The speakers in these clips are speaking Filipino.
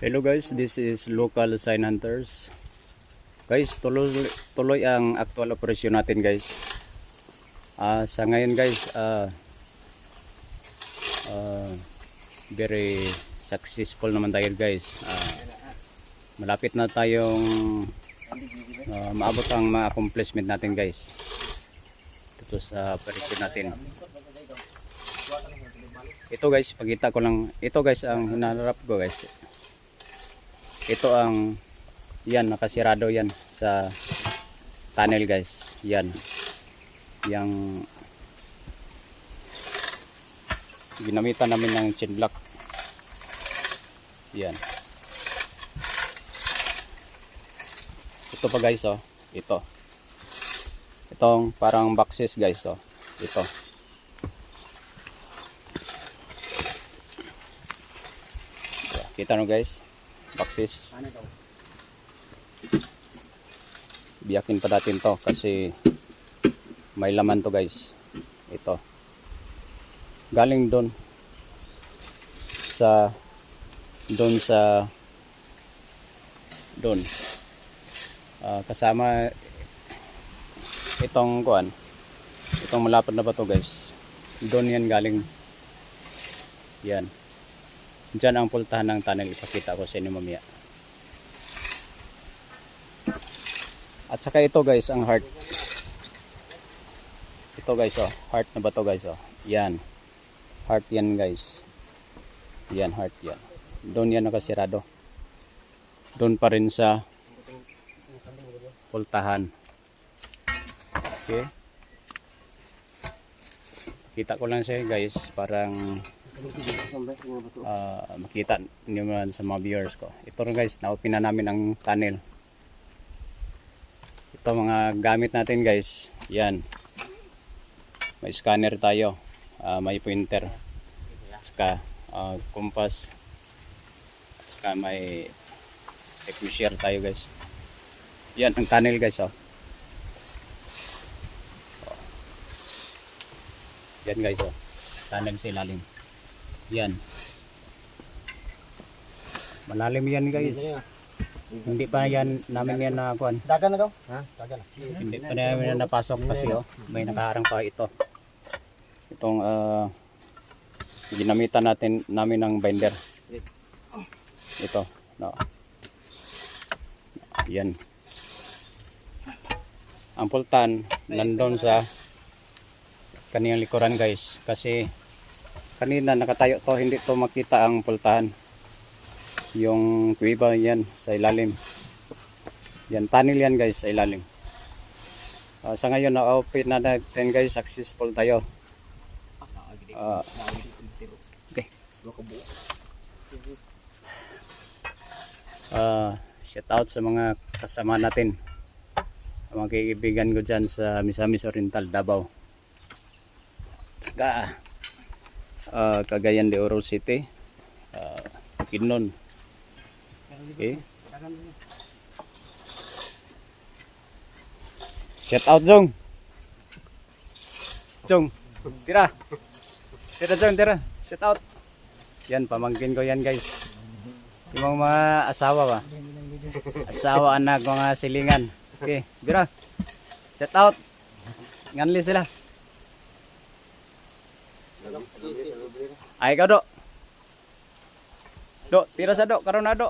Hello guys, this is local sign hunters. Guys, tuloy ang actual operasyon natin guys. Sa ngayon guys, very successful naman tayo guys. Malapit na tayong maabot ang mga accomplishment natin guys. Ito sa operasyon natin. Ito guys, pagkita ko lang. Ito guys ang hinaharap ko guys. Ito ang yan, nakasirado yan sa tunnel guys. Yan. Yang ginamitan namin ng chain block. Yan. Ito pa guys oh. Ito. Itong parang boxes guys oh. Ito. Kita no guys. Boxes. Biyakin pa natin to kasi may laman to guys. Ito. Galing doon sa kasama itong kuan. Itong malapad na ba to guys. Doon yan galing. Yan. Diyan ang pultahan ng tunnel. Ipakita ko sa inyo mamaya. At saka ito guys, ang heart. Ito guys oh, heart na ba to guys oh. Yan. Heart yan guys. Yan, heart yan. Doon yan nakasirado. Doon pa rin sa pultahan. Okay. Kita ko lang siya guys, parang makita niyo man sa mga viewers ko. Ito rin guys, na-open na namin ang tunnel. Ito mga gamit natin guys. Yan. May scanner tayo. May pointer. At saka compass. At saka may measure tayo guys. Yan ang tunnel guys oh. Yan guys oh. Tunnel sa ilalim. Yan. Malalim yan guys. Hindi pa yan namin yan na kuan. Dagan na daw? Ha? Dagan na. Hindi pa namin na napasok kasi oh. May nakaharang pa ito. Itong ginamitan namin ng binder. Ito. No. Yan. Ang pultan nandun sa kaniyang likuran guys. Kasi kanina nakatayo to, hindi to makita ang pultahan. Yung kuweba yan sa ilalim. Yan, tunnel yan guys sa ilalim. Sa ngayon na-open na natin guys, successful tayo. Okay. Shout out sa mga kasama natin. Mga kaibigan ko dyan sa Misamis Oriental, Davao. Saka Cagayan de Oro City, Bukidnon. Okay. Shout out Jong. Jong, tira. Tira Jong, tira. Shout out. Yan, pamangkin ko yan guys. Yung mga asawa ba? Asawa, anak, mga silingan. Okay, tira. Shout out. Nganli sila. Ay, ikaw do. Do, tira sa do, karon na do.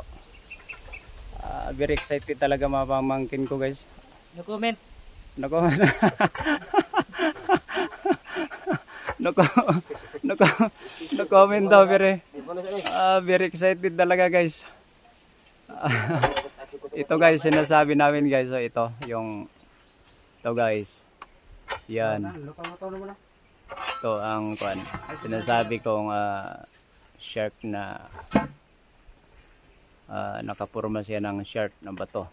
Very excited talaga mga pamangkin ko guys. No comment. No comment. No comment daw pero very excited talaga guys. Ito guys, sinasabi namin guys, so ito guys. Yan. Ito ang sinasabi kong shark na nakapurma siya ng shark na bato.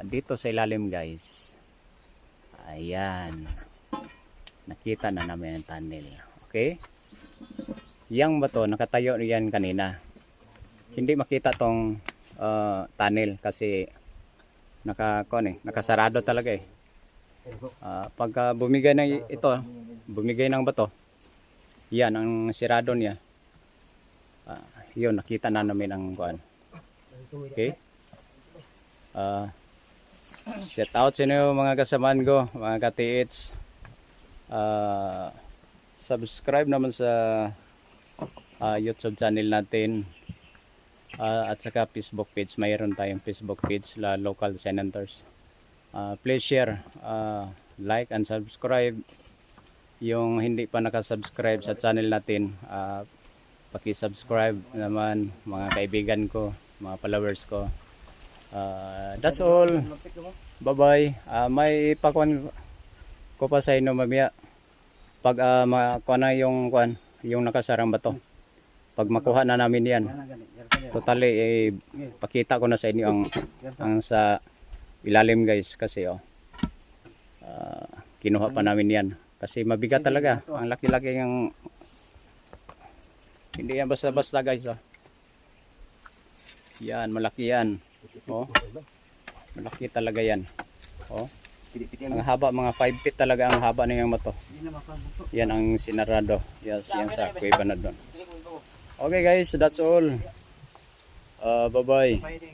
Dito sa ilalim guys. Ayan. Nakita na namin ang tunnel. Okay? Yang bato, nakatayo yan kanina. Hindi makita tong tunnel kasi nakasarado talaga eh. Pagka bumigay ng bato, yan ang sirado niya. yun, nakita na namin ang kuan. Okay? Shout out sa inyo mga kasamaan ko, mga ka-TH. Subscribe naman sa YouTube channel natin. At saka Facebook page, mayroon tayong Facebook page, La Local Senators. Please share, like and subscribe. Yung hindi pa nakasubscribe sa channel natin, paki-subscribe naman mga kaibigan ko, mga followers ko. That's all. Bye-bye. May pakuan ko pa sa inyo mamaya. Pag makuha na yung kuan, yung nakasarang bato. Pag makuha na namin yan, totally pakita ko na sa inyo ang sa ilalim guys, kasi kinuha pa namin yan kasi mabigat talaga, ang laki-laki ng, hindi yan basta-basta guys. Yan, malaki yan, malaki talaga yan. Ang haba, mga 5 feet talaga ang haba ng mato. Yan ang sinarado, yan sa kuweba na doon. Okay guys, that's all. Bye bye.